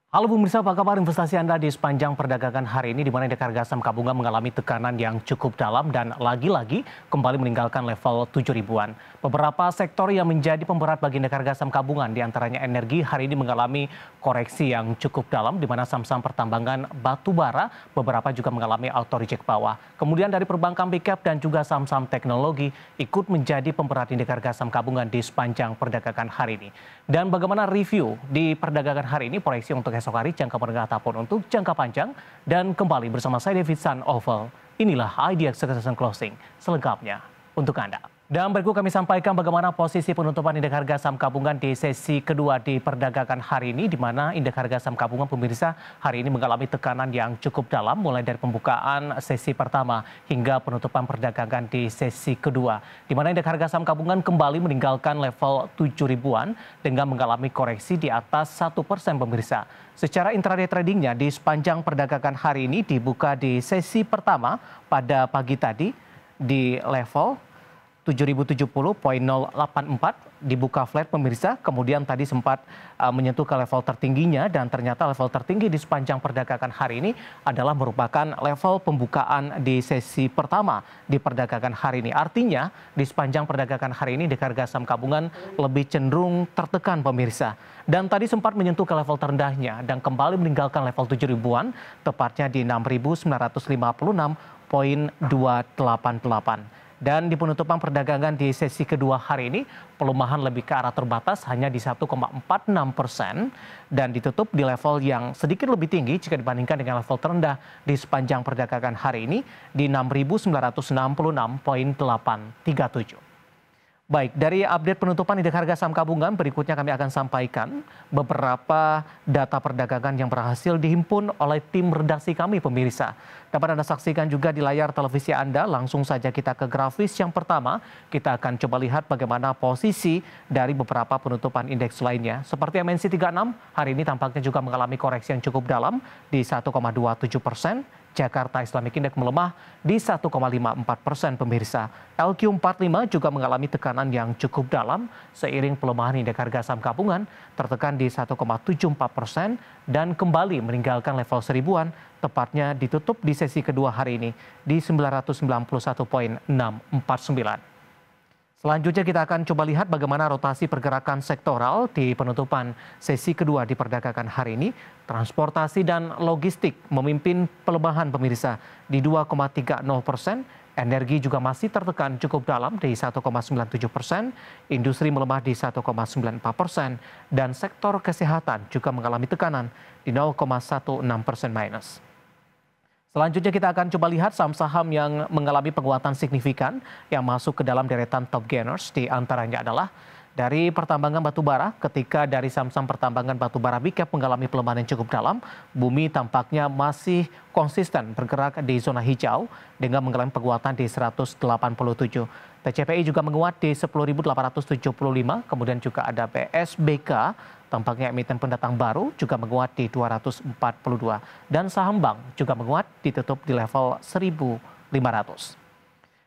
Halo pemirsa, apa kabar investasi Anda di sepanjang perdagangan hari ini di mana indeks harga saham gabungan mengalami tekanan yang cukup dalam dan lagi-lagi kembali meninggalkan level 7 ribuan. Beberapa sektor yang menjadi pemberat bagi indeks harga saham gabungan diantaranya energi hari ini mengalami koreksi yang cukup dalam di mana saham-saham pertambangan batu bara beberapa juga mengalami auto reject bawah. Kemudian dari perbankan big cap dan juga saham-saham teknologi ikut menjadi pemberat indeks harga saham gabungan di sepanjang perdagangan hari ini. Dan bagaimana review di perdagangan hari ini proyeksi untuk esok hari jangka menengah ataupun untuk jangka panjang, dan kembali bersama saya David San Oval. Inilah idea Succession Closing selengkapnya untuk Anda. Dan berikut kami sampaikan bagaimana posisi penutupan indeks harga saham gabungan di sesi kedua di perdagangan hari ini, di mana indeks harga saham gabungan pemirsa hari ini mengalami tekanan yang cukup dalam mulai dari pembukaan sesi pertama hingga penutupan perdagangan di sesi kedua, di mana indeks harga saham gabungan kembali meninggalkan level 7 ribuan dengan mengalami koreksi di atas 1% pemirsa. Secara intraday tradingnya di sepanjang perdagangan hari ini dibuka di sesi pertama pada pagi tadi di level 7.070.084 dibuka flat pemirsa, kemudian tadi sempat menyentuh ke level tertingginya dan ternyata level tertinggi di sepanjang perdagangan hari ini adalah merupakan level pembukaan di sesi pertama di perdagangan hari ini. Artinya di sepanjang perdagangan hari ini indeks harga saham gabungan lebih cenderung tertekan pemirsa. Dan tadi sempat menyentuh ke level terendahnya dan kembali meninggalkan level 7 ribuan tepatnya di 6.956.288. Dan di penutupan perdagangan di sesi kedua hari ini, pelemahan lebih ke arah terbatas hanya di 1,46% dan ditutup di level yang sedikit lebih tinggi jika dibandingkan dengan level terendah di sepanjang perdagangan hari ini di 6.966.837. Baik, dari update penutupan indeks harga saham gabungan, berikutnya kami akan sampaikan beberapa data perdagangan yang berhasil dihimpun oleh tim redaksi kami pemirsa. Dapat Anda saksikan juga di layar televisi Anda. Langsung saja kita ke grafis yang pertama. Kita akan coba lihat bagaimana posisi dari beberapa penutupan indeks lainnya. Seperti MNC 36, hari ini tampaknya juga mengalami koreksi yang cukup dalam di 1,27%. Jakarta Islamic Index melemah di 1,54% pemirsa. LQ45 juga mengalami tekanan yang cukup dalam seiring pelemahan indeks harga saham gabungan tertekan di 1,74% dan kembali meninggalkan level seribuan, tepatnya ditutup di sesi kedua hari ini di 991.649. Selanjutnya kita akan coba lihat bagaimana rotasi pergerakan sektoral di penutupan sesi kedua di perdagangan hari ini. Transportasi dan logistik memimpin pelemahan pemirsa di 2,30%. Energi juga masih tertekan cukup dalam di 1,97%. Industri melemah di 1,94%. Dan sektor kesehatan juga mengalami tekanan di 0,16% minus. Selanjutnya kita akan coba lihat saham-saham yang mengalami penguatan signifikan yang masuk ke dalam deretan top gainers, di antaranya adalah dari pertambangan batu bara. Ketika dari saham-saham pertambangan batu bara big cap mengalami pelemahan yang cukup dalam, Bumi tampaknya masih konsisten bergerak di zona hijau dengan mengalami penguatan di 187. TCPI juga menguat di 10.875, kemudian juga ada PSBK, tampaknya emiten pendatang baru juga menguat di 242. Dan saham bank juga menguat ditutup di level 1.500.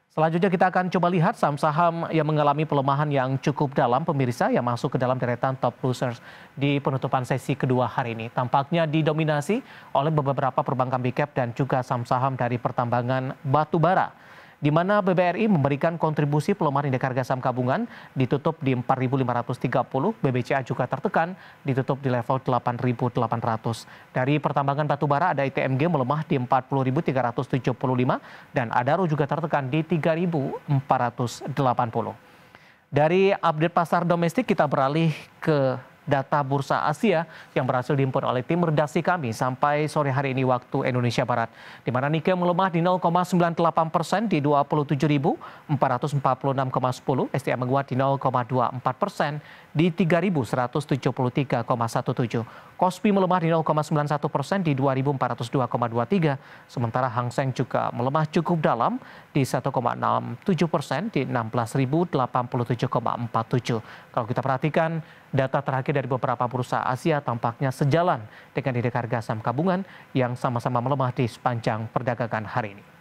Selanjutnya kita akan coba lihat saham-saham yang mengalami pelemahan yang cukup dalam pemirsa yang masuk ke dalam deretan top losers di penutupan sesi kedua hari ini. Tampaknya didominasi oleh beberapa perbankan big cap dan juga saham-saham dari pertambangan batu bara, di mana BBRI memberikan kontribusi pelemahan indeks harga saham gabungan ditutup di 4.530, BBCA juga tertekan ditutup di level 8.800. Dari pertambangan batu bara ada ITMG melemah di 40.375 dan Adaro juga tertekan di 3.480. Dari update pasar domestik kita beralih ke data bursa Asia yang berhasil dihimpun oleh tim redaksi kami sampai sore hari ini waktu Indonesia Barat, di mana Nikkei melemah di 0,98% di 27.446,10, STM menguat di 0,24% di 3.173,17, Kospi melemah di 0,91% di 2.402,23, sementara Hang Seng juga melemah cukup dalam di 1,67% di 16.087,47. Kalau kita perhatikan data terakhir dari beberapa bursa Asia tampaknya sejalan dengan indeks harga saham gabungan yang sama-sama melemah di sepanjang perdagangan hari ini.